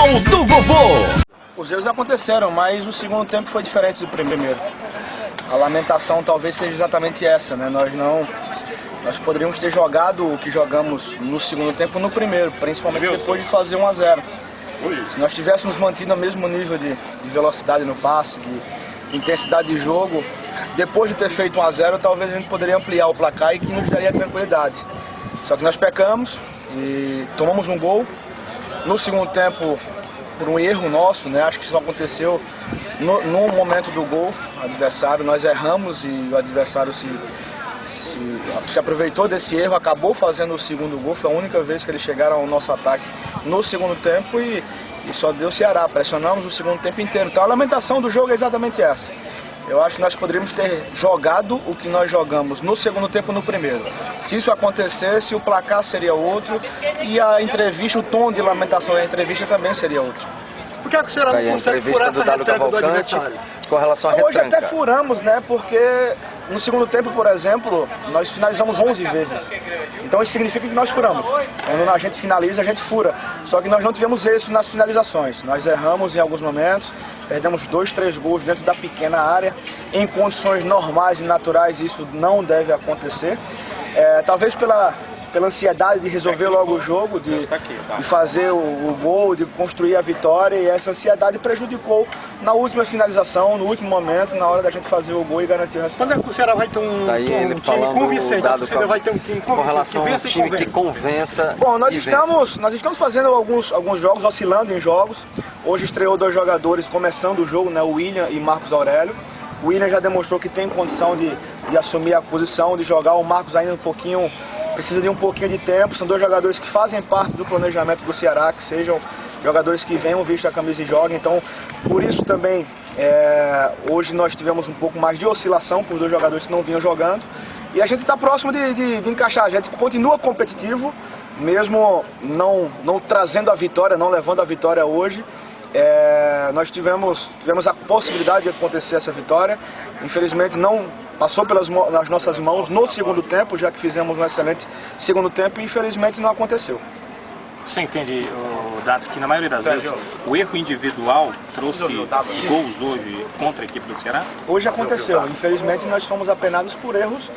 Jornal do Vovô. Os erros aconteceram, mas o segundo tempo foi diferente do primeiro. A lamentação talvez seja exatamente essa, né? Nós poderíamos ter jogado o que jogamos no segundo tempo no primeiro, principalmente depois de fazer 1 a 0. Se nós tivéssemos mantido o mesmo nível de velocidade no passe, de intensidade de jogo, depois de ter feito 1 a 0, talvez a gente poderia ampliar o placar e que nos daria tranquilidade. Só que nós pecamos e tomamos um gol. No segundo tempo, por um erro nosso, né? Acho que isso aconteceu no momento do gol, adversário, nós erramos e o adversário se aproveitou desse erro, acabou fazendo o segundo gol. Foi a única vez que eles chegaram ao nosso ataque no segundo tempo e só deu Ceará. Pressionamos o segundo tempo inteiro. Então a lamentação do jogo é exatamente essa. Eu acho que nós poderíamos ter jogado o que nós jogamos no segundo tempo no primeiro. Se isso acontecesse, o placar seria outro e a entrevista, o tom de lamentação da entrevista também seria outro. Por que a senhora não consegue furar essa retranca do adversário? Com relação à retranca. Hoje até furamos, né? Porque no segundo tempo, por exemplo, nós finalizamos 11 vezes. Então isso significa que nós furamos. Quando a gente finaliza, a gente fura. Só que nós não tivemos êxito nas finalizações. Nós erramos em alguns momentos, perdemos 2, 3 gols dentro da pequena área. Em condições normais e naturais isso não deve acontecer. Talvez pela ansiedade de resolver logo o jogo, de fazer o gol, de construir a vitória, e essa ansiedade prejudicou na última finalização, no último momento, na hora da gente fazer o gol e garantir o resultado. Quando é que o Ceará vai ter um time convincente? O Ceará vai ter um time com relação a um time que convença. Bom, nós estamos fazendo alguns jogos, oscilando em jogos. Hoje estreou 2 jogadores começando o jogo, né, o William e Marcos Aurélio. O William já demonstrou que tem condição de assumir a posição, de jogar. O Marcos ainda precisa de um pouquinho de tempo. São 2 jogadores que fazem parte do planejamento do Ceará, que sejam jogadores que venham vestir a camisa e joguem. Então, por isso também, hoje nós tivemos um pouco mais de oscilação com os 2 jogadores que não vinham jogando. E a gente está próximo de encaixar. A gente continua competitivo, mesmo não trazendo a vitória, não levando a vitória hoje. Nós tivemos a possibilidade de acontecer essa vitória. Infelizmente não passou nas nossas mãos no segundo tempo, já que fizemos um excelente segundo tempo e infelizmente não aconteceu. Você entende, Dato, que na maioria das vezes o erro individual trouxe gols hoje contra a equipe do Ceará? Hoje aconteceu. Infelizmente nós fomos apenados por erros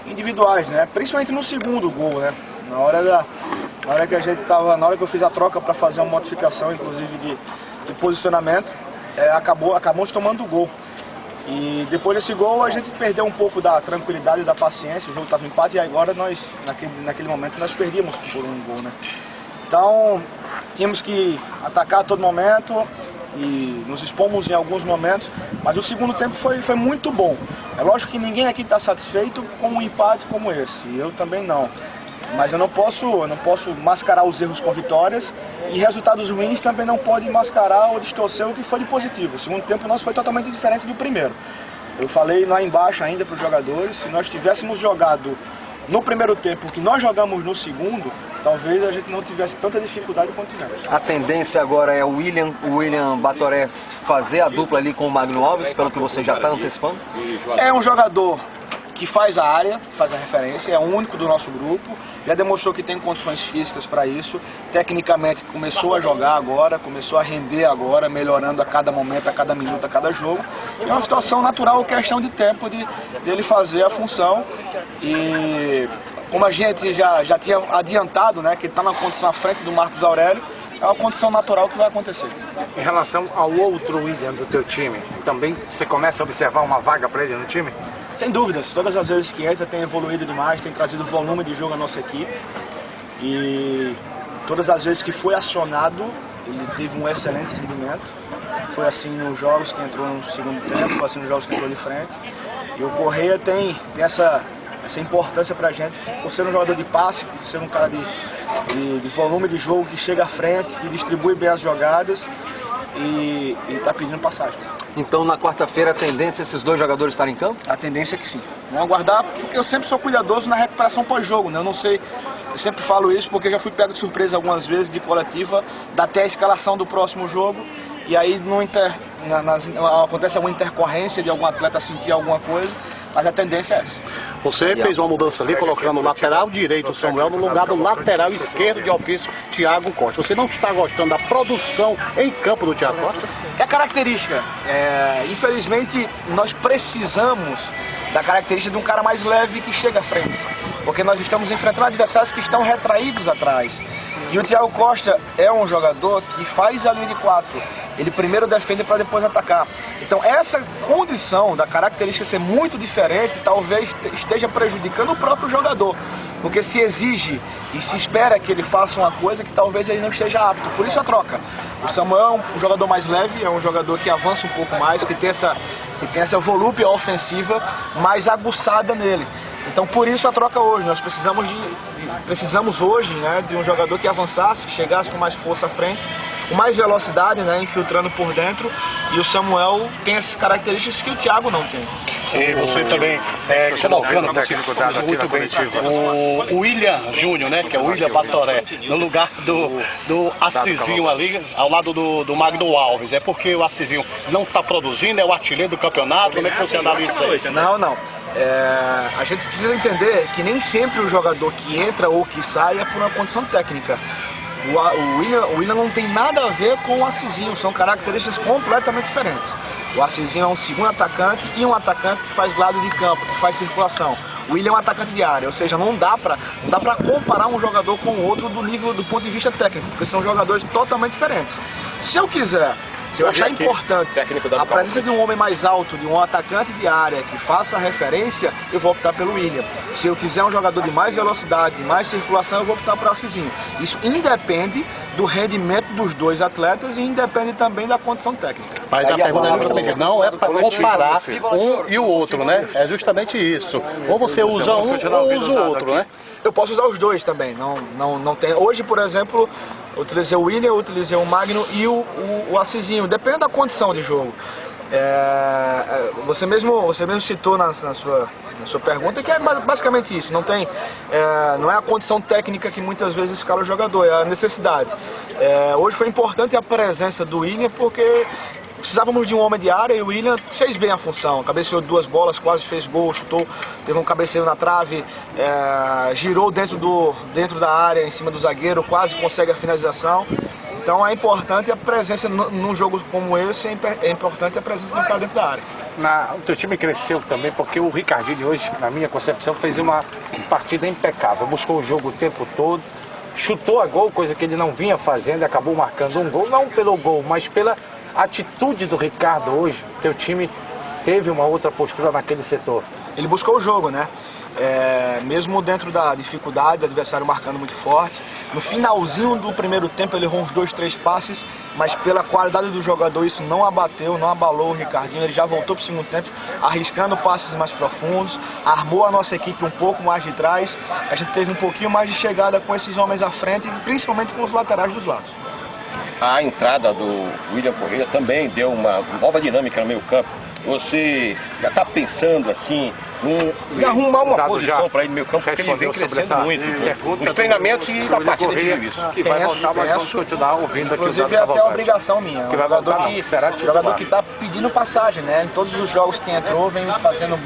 individuais, né? Principalmente no segundo gol, né? Na hora que eu fiz a troca para fazer uma modificação, inclusive de posicionamento, acabamos tomando o gol. E depois desse gol a gente perdeu um pouco da tranquilidade e da paciência. O jogo estava empate e agora naquele momento nós perdíamos por um gol, né? Então tínhamos que atacar a todo momento e nos expomos em alguns momentos, mas o segundo tempo foi muito bom. É lógico que ninguém aqui está satisfeito com um empate como esse, eu também não. Mas eu não posso mascarar os erros com vitórias e resultados ruins também não pode mascarar ou distorcer o que foi de positivo. O segundo tempo nosso foi totalmente diferente do primeiro. Eu falei lá embaixo ainda para os jogadores, se nós tivéssemos jogado no primeiro tempo o que nós jogamos no segundo, talvez a gente não tivesse tanta dificuldade quanto tivemos. A tendência agora é o William Batoré fazer a dupla ali com o Magno Alves, pelo que você já está antecipando? É um jogador que faz a área, que faz a referência, é o único do nosso grupo, já demonstrou que tem condições físicas para isso, tecnicamente começou a jogar agora, começou a render agora, melhorando a cada momento, a cada minuto, a cada jogo. E é uma situação natural, questão de tempo dele fazer a função. E como a gente já tinha adiantado, né, que ele está na condição à frente do Marcos Aurélio, é uma condição natural que vai acontecer. Em relação ao outro William do teu time, também você começa a observar uma vaga para ele no time? Sem dúvidas, todas as vezes que entra tem evoluído demais, tem trazido volume de jogo à nossa equipe. E todas as vezes que foi acionado, ele teve um excelente rendimento. Foi assim nos jogos que entrou no segundo tempo, foi assim nos jogos que entrou de frente. E o Correia tem essa importância pra gente, por ser um jogador de passe, por ser um cara de volume de jogo, que chega à frente, que distribui bem as jogadas e está pedindo passagem. Então na quarta-feira a tendência é esses 2 jogadores estarem em campo? A tendência é que sim. Vamos aguardar, porque eu sempre sou cuidadoso na recuperação pós-jogo, né? Eu não sei, eu sempre falo isso porque já fui pego de surpresa algumas vezes de coletiva, dá até a escalação do próximo jogo, e aí acontece alguma intercorrência de algum atleta sentir alguma coisa, mas a tendência é essa. Você fez uma mudança ali, colocando o lateral direito, o Samuel, no lugar do lateral esquerdo de ofício, Thiago Costa. Você não está gostando da produção em campo do Thiago Costa? É característica. Infelizmente, nós precisamos da característica de um cara mais leve que chega à frente. Porque nós estamos enfrentando adversários que estão retraídos atrás. E o Thiago Costa é um jogador que faz a linha de 4. Ele primeiro defende para depois atacar. Então essa condição da característica ser muito diferente talvez esteja prejudicando o próprio jogador. Porque se exige e se espera que ele faça uma coisa que talvez ele não esteja apto. Por isso a troca. O Samuel é um jogador mais leve, é um jogador que avança um pouco mais, que tem essa volúpia ofensiva mais aguçada nele. Então por isso a troca hoje. Nós precisamos hoje, né, de um jogador que avançasse, que chegasse com mais força à frente, com mais velocidade, né, infiltrando por dentro. E o Samuel tem essas características que o Thiago não tem. E você também colocando muito bem o William Júnior, né, que é o William Batoré, no lugar do Assisinho ali, ao lado do Magno Alves. É porque o Assisinho não está produzindo, é o artilheiro do campeonato. Como é que você analisa isso aí? Não. A gente precisa entender que nem sempre o jogador que entra ou que sai é por uma condição técnica. O William não tem nada a ver com o Assisinho, são características completamente diferentes. O Assisinho é um segundo atacante e um atacante que faz lado de campo, que faz circulação. O William é um atacante de área, ou seja, não dá pra comparar um jogador com o outro do ponto de vista técnico, porque são jogadores totalmente diferentes. Se eu achar importante a presença de um homem mais alto, de um atacante de área que faça referência, eu vou optar pelo William. Se eu quiser um jogador de mais velocidade, de mais circulação, eu vou optar por Assisinho. Isso independe do rendimento dos dois atletas e independe também da condição técnica. Mas a pergunta é justamente, não é para comparar um e o outro, né? É justamente isso. Ou você usa um ou usa o outro, né? Eu posso usar os dois também. Não tem. Hoje, por exemplo, eu utilizei o William, eu utilizei o Magno e o Assisinho. Depende da condição de jogo. Você mesmo citou na sua pergunta que é basicamente isso. Não é a condição técnica que muitas vezes escala o jogador, é a necessidade. Hoje foi importante a presença do William porque precisávamos de um homem de área e o William fez bem a função. Cabeceou 2 bolas, quase fez gol, chutou, teve um cabeceio na trave, girou dentro da área, em cima do zagueiro, quase consegue a finalização. Então é importante a presença, num jogo como esse, é importante a presença de um cara dentro da área. O teu time cresceu também porque o Ricardinho de hoje, na minha concepção, fez uma partida impecável. Buscou o jogo o tempo todo, chutou a gol, coisa que ele não vinha fazendo, acabou marcando um gol, não pelo gol, mas pela atitude do Ricardo hoje. Teu time teve uma outra postura naquele setor. Ele buscou o jogo, né? Mesmo dentro da dificuldade, o adversário marcando muito forte. No finalzinho do primeiro tempo ele errou uns 2, 3 passes, mas pela qualidade do jogador isso não abateu, não abalou o Ricardinho. Ele já voltou para o segundo tempo, arriscando passes mais profundos, armou a nossa equipe um pouco mais de trás. A gente teve um pouquinho mais de chegada com esses homens à frente, principalmente com os laterais dos lados. A entrada do William Correia também deu uma nova dinâmica no meio campo. Você já está pensando assim em arrumar uma posição para ele no meio campo, porque ele vem crescendo muito nos treinamentos e na partida de isso. Que vai voltar, mas vamos continuar ouvindo aqui. Inclusive é até a obrigação minha. O jogador que está pedindo passagem, né? Em todos os jogos que entrou, vem fazendo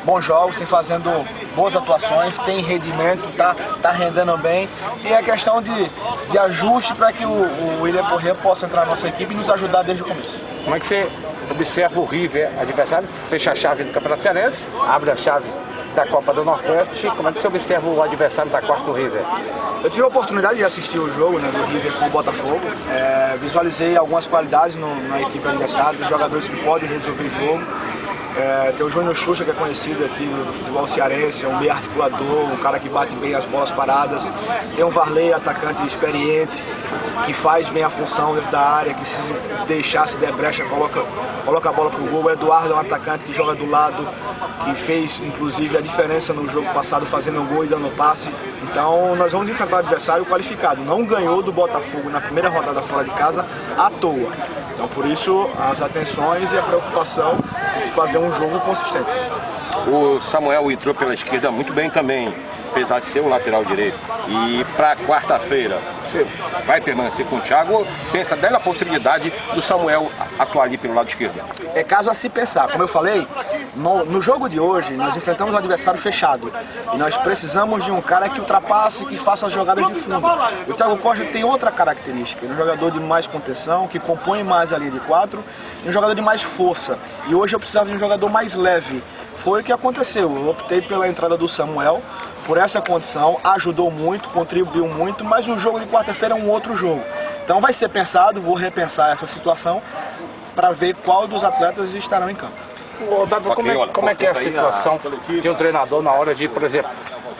bons jogos, vem fazendo boas atuações, tem rendimento, tá rendendo bem. E é questão de ajuste para que o William Correia possa entrar na nossa equipe e nos ajudar desde o começo. Como é que você observa o River, adversário, fecha a chave do Campeonato Cearense, abre a chave da Copa do Nordeste? Como é que você observa o adversário da quarta do River? Eu tive a oportunidade de assistir o jogo, né, do River com o Botafogo. Visualizei algumas qualidades na equipe adversária, dos jogadores que podem resolver o jogo. Tem o Júnior Xuxa, que é conhecido aqui no futebol cearense, é um meio articulador, um cara que bate bem as bolas paradas. Tem o Varley, atacante experiente, que faz bem a função dentro da área, que se deixar, se der brecha, coloca a bola pro gol. O Eduardo é um atacante que joga do lado, que fez inclusive a diferença no jogo passado, fazendo um gol e dando passe. Então nós vamos enfrentar um adversário qualificado. Não ganhou do Botafogo na primeira rodada fora de casa à toa. Então por isso as atenções e a preocupação de se fazer um jogo consistente. O Samuel entrou pela esquerda muito bem também. apesar de ser um lateral direito. E para quarta-feira, você vai permanecer com o Thiago ou pensa até na possibilidade do Samuel atuar ali pelo lado esquerdo? É caso a se pensar. Como eu falei, no jogo de hoje nós enfrentamos um adversário fechado e nós precisamos de um cara que ultrapasse, que faça as jogadas de fundo. O Thiago Costa tem outra característica, ele é um jogador de mais contenção, que compõe mais a linha de 4, e um jogador de mais força. E hoje eu precisava de um jogador mais leve. Foi o que aconteceu. Eu optei pela entrada do Samuel por essa condição, ajudou muito, contribuiu muito, mas o jogo de quarta-feira é um outro jogo. Então vai ser pensado, vou repensar essa situação para ver qual dos atletas estarão em campo. Otávio, como é que é a situação de um treinador na hora de, por exemplo,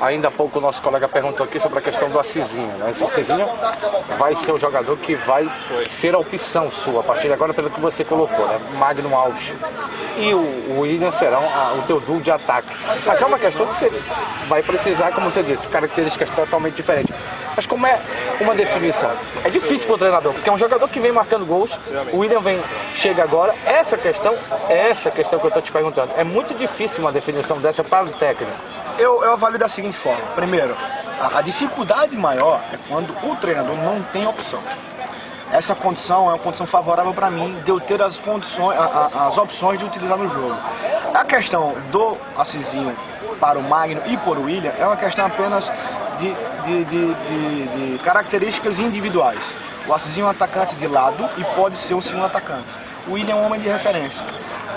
ainda há pouco o nosso colega perguntou aqui sobre a questão do Assisinho, né? O Assisinho vai ser o jogador que vai ser a opção sua, a partir de agora, pelo que você colocou, né? Magno Alves e o William serão o teu duo de ataque. Mas é uma questão que você vai precisar, como você disse, características totalmente diferentes. Mas como é uma definição? É difícil para o treinador, porque é um jogador que vem marcando gols, o William chega agora. Essa questão que eu estou te perguntando, é muito difícil uma definição dessa para o técnico. Eu avalio da seguinte forma. Primeiro, a dificuldade maior é quando o treinador não tem opção. Essa condição é uma condição favorável para mim de eu ter as opções de utilizar no jogo. A questão do Assisinho para o Magno e por o William é uma questão apenas de características individuais. O Assisinho é um atacante de lado e pode ser um segundo atacante. O William é um homem de referência.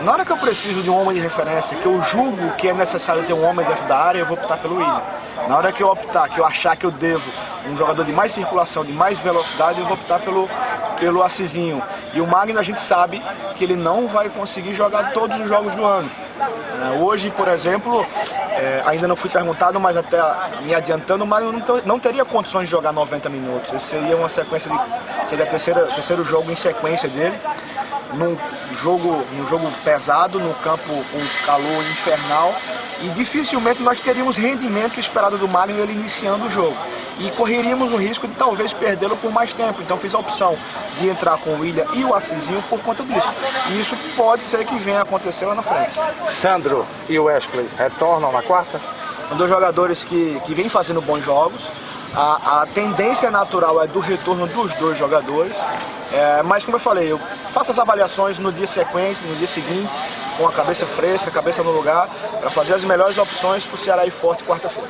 Na hora que eu preciso de um homem de referência, que eu julgo que é necessário ter um homem dentro da área, eu vou optar pelo William. Na hora que eu optar, que eu achar que eu devo um jogador de mais circulação, de mais velocidade, eu vou optar pelo Assisinho. E o Magno, a gente sabe que ele não vai conseguir jogar todos os jogos do ano. Hoje, por exemplo, ainda não fui perguntado, mas até me adiantando, o Magno não teria condições de jogar 90 minutos. Esse seria uma sequência seria o terceiro jogo em sequência dele. Num jogo pesado, no campo com calor infernal, e dificilmente nós teríamos rendimento esperado do Magno ele iniciando o jogo. E correríamos o risco de talvez perdê-lo por mais tempo. Então fiz a opção de entrar com o William e o Assisinho por conta disso. E isso pode ser que venha a acontecer lá na frente. Sandro e o Wesley retornam na quarta? São dois jogadores que vêm fazendo bons jogos. A tendência natural é do retorno dos dois jogadores, mas como eu falei, eu faço as avaliações no dia sequente, no dia seguinte, com a cabeça fresca, a cabeça no lugar, para fazer as melhores opções para o Ceará ir forte quarta-feira.